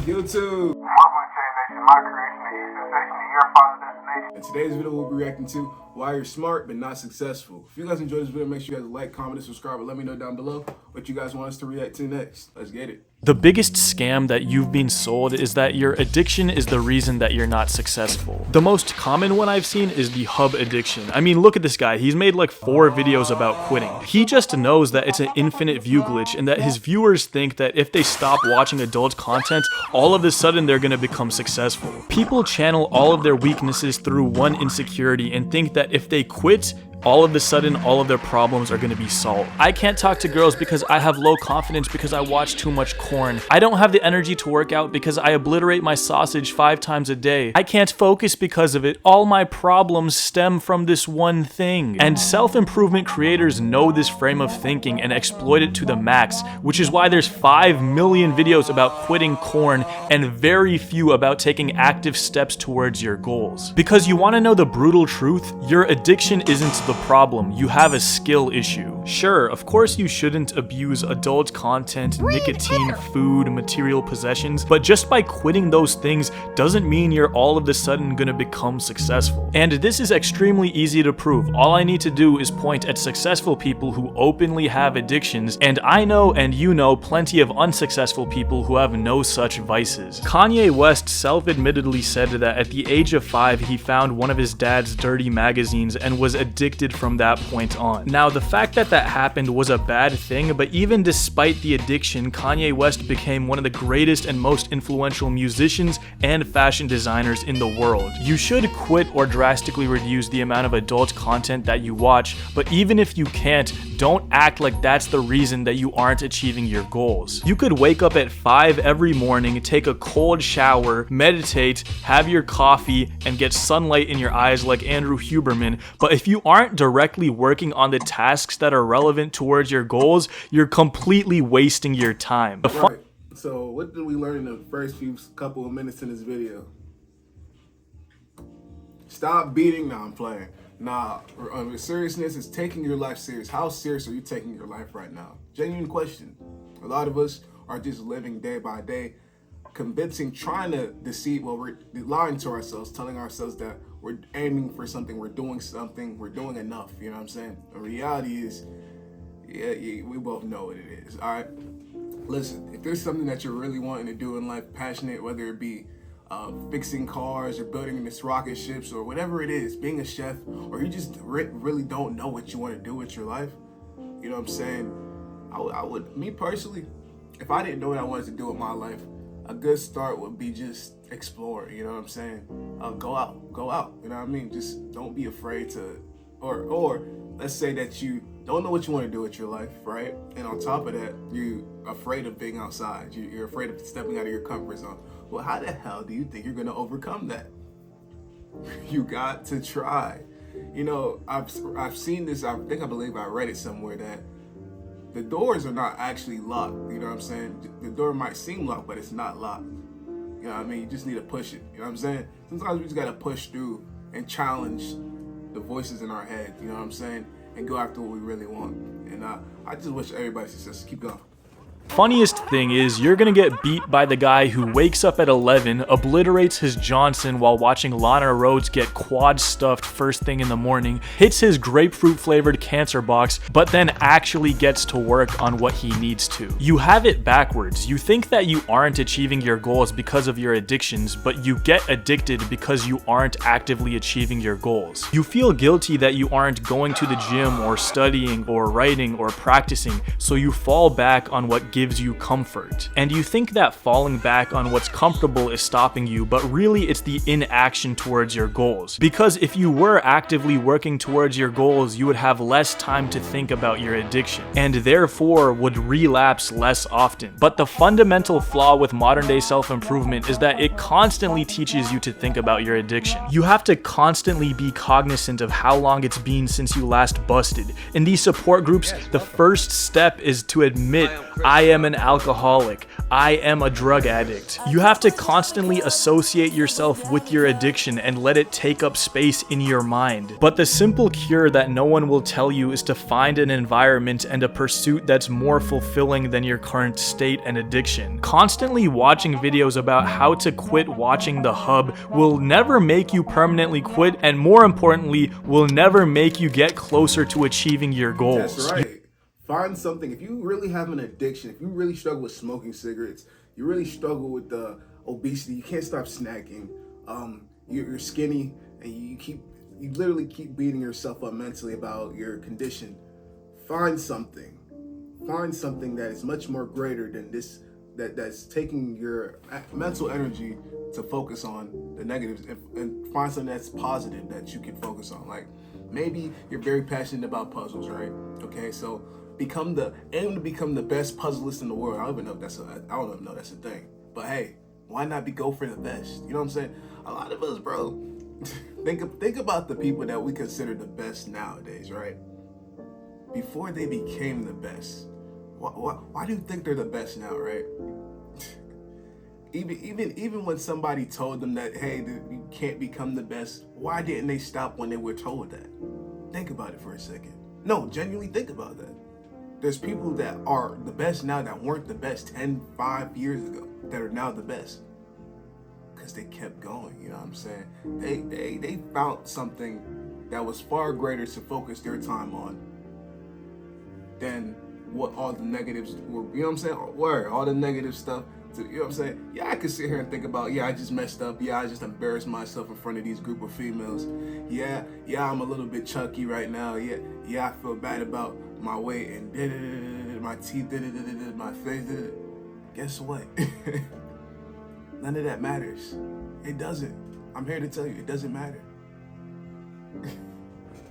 YouTube? Welcome to ChainNation, my creation, the sensation, and your final destination. In today's video, we'll be reacting to why you're smart but not successful. If you guys enjoyed this video, make sure you guys like, comment, and subscribe, and let me know down below what you guys want us to react to next. Let's get it. The biggest scam that you've been sold is that your addiction is the reason that you're not successful. The most common one I've seen is the hub addiction. I mean, look at this guy. He's made like 4 videos about quitting. He just knows that it's an infinite view glitch and that his viewers think that if they stop watching adult content, all of a sudden they're gonna become successful. People channel all of their weaknesses through one insecurity and think that if they quit, all of a sudden, all of their problems are gonna be solved. I can't talk to girls because I have low confidence because I watch too much corn. I don't have the energy to work out because I obliterate my sausage 5 times a day. I can't focus because of it. All my problems stem from this one thing. And self-improvement creators know this frame of thinking and exploit it to the max, which is why there's 5 million videos about quitting corn and very few about taking active steps towards your goals. Because you wanna know the brutal truth? Your addiction isn't the problem, you have a skill issue. Sure, of course you shouldn't abuse adult content, nicotine, food, material possessions, but just by quitting those things doesn't mean you're all of a sudden gonna become successful. And this is extremely easy to prove. All I need to do is point at successful people who openly have addictions, and I know and you know plenty of unsuccessful people who have no such vices. Kanye West self-admittedly said that at the age of 5 he found one of his dad's dirty magazines and was addicted from that point on. Now, the fact that that happened was a bad thing, but even despite the addiction, Kanye West became one of the greatest and most influential musicians and fashion designers in the world. You should quit or drastically reduce the amount of adult content that you watch, but even if you can't, don't act like that's the reason that you aren't achieving your goals. You could wake up at 5 every morning, take a cold shower, meditate, have your coffee, and get sunlight in your eyes like Andrew Huberman, but if you aren't directly working on the tasks that are relevant towards your goals, you're completely wasting your time. Right. So what did we learn in the first couple of minutes in this video? Stop beating. Nah, I'm playing. Nah, seriousness is taking your life serious. How serious are you taking your life right now? Genuine question. A lot of us are just living day by day, trying to deceive, well, we're lying to ourselves, telling ourselves that we're aiming for something, we're doing something, we're doing enough, you know what I'm saying? The reality is, yeah, we both know what it is, all right? Listen, if there's something that you're really wanting to do in life, passionate, whether it be fixing cars or building these rocket ships or whatever it is, being a chef, or you just really don't know what you want to do with your life, you know what I'm saying? I would, me personally, if I didn't know what I wanted to do with my life, a good start would be just explore, you know what I'm saying? Go out, you know what I mean? Just don't be afraid to, or let's say that you don't know what you want to do with your life, right? And on top of that, you're afraid of being outside. You're afraid of stepping out of your comfort zone. Well, how the hell do you think you're going to overcome that? You got to try. You know, I've seen this, I believe I read it somewhere, that the doors are not actually locked, you know what I'm saying? The door might seem locked, but it's not locked. You know what I mean? You just need to push it, you know what I'm saying? Sometimes we just gotta push through and challenge the voices in our head, you know what I'm saying? And go after what we really want. And I just wish everybody success. Keep going. Funniest thing is, you're gonna get beat by the guy who wakes up at 11, obliterates his Johnson while watching Lana Rhoades get quad stuffed first thing in the morning, hits his grapefruit flavored cancer box, but then actually gets to work on what he needs to. You have it backwards. You think that you aren't achieving your goals because of your addictions, but you get addicted because you aren't actively achieving your goals. You feel guilty that you aren't going to the gym or studying or writing or practicing, so you fall back on what gives you comfort. And you think that falling back on what's comfortable is stopping you, but really it's the inaction towards your goals. Because if you were actively working towards your goals, you would have less time to think about your addiction, and therefore would relapse less often. But the fundamental flaw with modern day self-improvement is that it constantly teaches you to think about your addiction. You have to constantly be cognizant of how long it's been since you last busted. In these support groups, the first step is to admit, I am an alcoholic. I am a drug addict. You have to constantly associate yourself with your addiction and let it take up space in your mind. But the simple cure that no one will tell you is to find an environment and a pursuit that's more fulfilling than your current state and addiction. Constantly watching videos about how to quit watching the hub will never make you permanently quit, and more importantly, will never make you get closer to achieving your goals. That's right. Find something. If you really have an addiction, if you really struggle with smoking cigarettes, you really struggle with the obesity, you can't stop snacking, you're skinny, and you literally keep beating yourself up mentally about your condition. Find something that is much more greater than this, that's taking your mental energy to focus on the negatives, and find something that's positive that you can focus on. Like, maybe you're very passionate about puzzles, right? Okay, so aim to become the best puzzleist in the world. I don't even know if that's a thing. But hey, why not go for the best? You know what I'm saying? A lot of us, bro, think about the people that we consider the best nowadays, right? Before they became the best. Why do you think they're the best now, right? Even when somebody told them that, hey, you can't become the best, why didn't they stop when they were told that? Think about it for a second. No, genuinely think about that. There's people that are the best now that weren't the best 5 years ago that are now the best. Because they kept going, you know what I'm saying? They found something that was far greater to focus their time on than what all the negatives were, you know what I'm saying? All the negative stuff. You know what I'm saying? Yeah, I could sit here and think about, yeah, I just messed up. Yeah, I just embarrassed myself in front of these group of females. Yeah, I'm a little bit chunky right now. Yeah, I feel bad about my weight and my teeth, my face. Guess what? None of that matters. It doesn't. I'm here to tell you, it doesn't matter.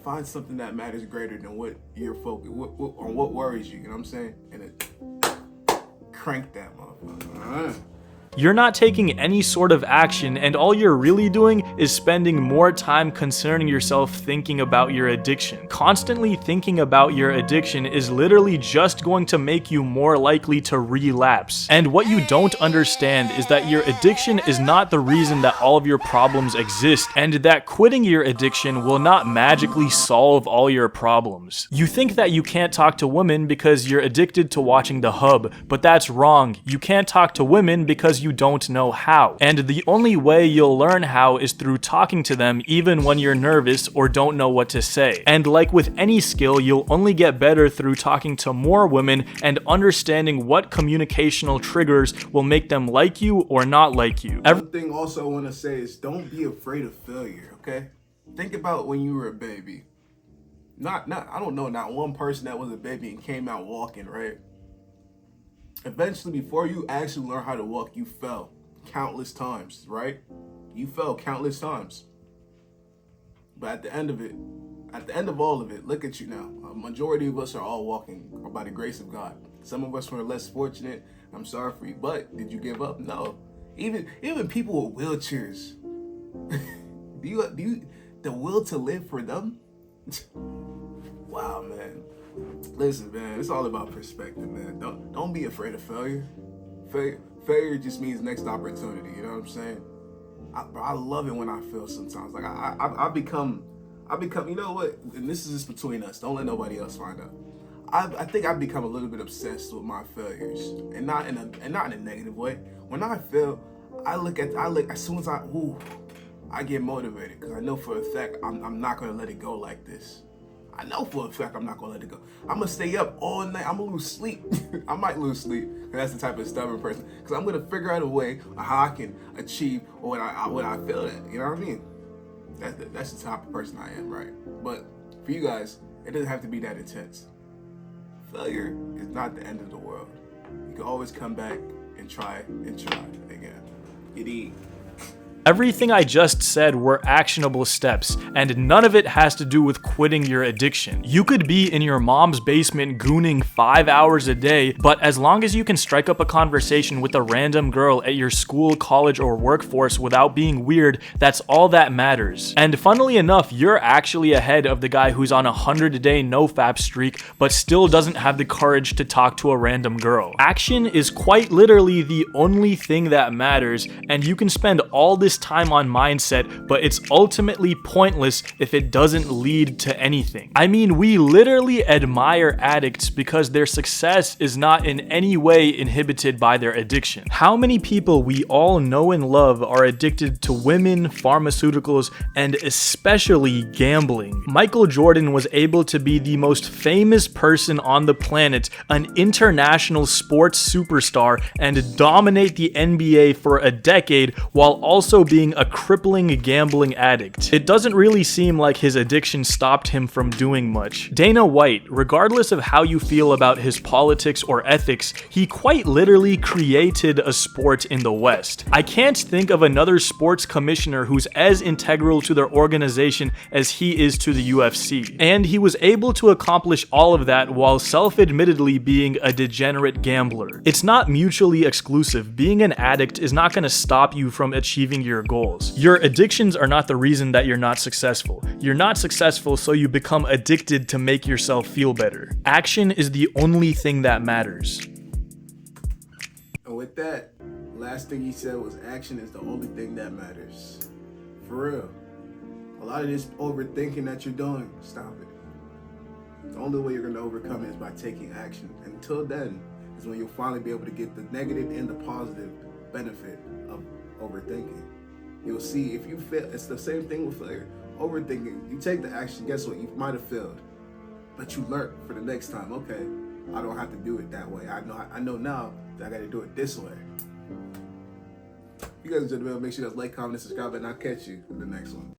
Find something that matters greater than what you're focused on, what worries you. You know what I'm saying? And crank that motherfucker. You're not taking any sort of action, and all you're really doing is spending more time concerning yourself thinking about your addiction. Constantly thinking about your addiction is literally just going to make you more likely to relapse. And what you don't understand is that your addiction is not the reason that all of your problems exist, and that quitting your addiction will not magically solve all your problems. You think that you can't talk to women because you're addicted to watching the hub, but that's wrong. You can't talk to women because you don't know how. And the only way you'll learn how is through talking to them even when you're nervous or don't know what to say. And like with any skill, you'll only get better through talking to more women and understanding what communicational triggers will make them like you or not like you. One thing also I want to say is don't be afraid of failure, okay? Think about when you were a baby. I don't know, not one person that was a baby and came out walking, right? Eventually, before you actually learn how to walk, you fell countless times, right? You fell countless times. But at the end of all of it, look at you now. A majority of us are all walking by the grace of God. Some of us were less fortunate. I'm sorry for you. But did you give up? No. Even people with wheelchairs. do you the will to live for them? Wow, man. Listen, man, it's all about perspective, man. Don't be afraid of failure. Failure just means next opportunity. You know what I'm saying? I love it when I fail sometimes. Like I become. You know what? And this is just between us. Don't let nobody else find out. I think I've become a little bit obsessed with my failures, and not in a negative way. When I fail, I look as soon as I get motivated because I know for a fact I'm not gonna let it go like this. I know for a fact I'm not gonna let it go. I'm gonna stay up all night. I'm gonna lose sleep. I might lose sleep. That's the type of stubborn person. Because I'm gonna figure out a way how I can achieve what I feel at. You know what I mean? That's the type of person I am, right? But for you guys, it doesn't have to be that intense. Failure is not the end of the world. You can always come back and try again. You dig? Everything I just said were actionable steps, and none of it has to do with quitting your addiction. You could be in your mom's basement gooning 5 hours a day, but as long as you can strike up a conversation with a random girl at your school, college, or workforce without being weird, that's all that matters. And funnily enough, you're actually ahead of the guy who's on a 100-day no-fap streak, but still doesn't have the courage to talk to a random girl. Action is quite literally the only thing that matters, and you can spend all this time on mindset, but it's ultimately pointless if it doesn't lead to anything. I mean, we literally admire addicts because their success is not in any way inhibited by their addiction. How many people we all know and love are addicted to women, pharmaceuticals, and especially gambling? Michael Jordan was able to be the most famous person on the planet, an international sports superstar, and dominate the NBA for a decade while also being a crippling gambling addict. It doesn't really seem like his addiction stopped him from doing much. Dana White, regardless of how you feel about his politics or ethics, he quite literally created a sport in the West. I can't think of another sports commissioner who's as integral to their organization as he is to the UFC. And he was able to accomplish all of that while self-admittedly being a degenerate gambler. It's not mutually exclusive. Being an addict is not going to stop you from achieving your goals. Your addictions are not the reason that you're not successful. You're not successful so you become addicted to make yourself feel better. Action is the only thing that matters. And with that, last thing he said was action is the only thing that matters. For real. A lot of this overthinking that you're doing, stop it. The only way you're going to overcome it is by taking action. Until then is when you'll finally be able to get the negative and the positive benefit of overthinking. You'll see if you fail, it's the same thing with failure. Overthinking, you take the action, guess what? You might have failed, but you learn for the next time. Okay, I don't have to do it that way. I know now that I got to do it this way. You guys enjoyed the video. Make sure you guys like, comment, and subscribe, and I'll catch you in the next one.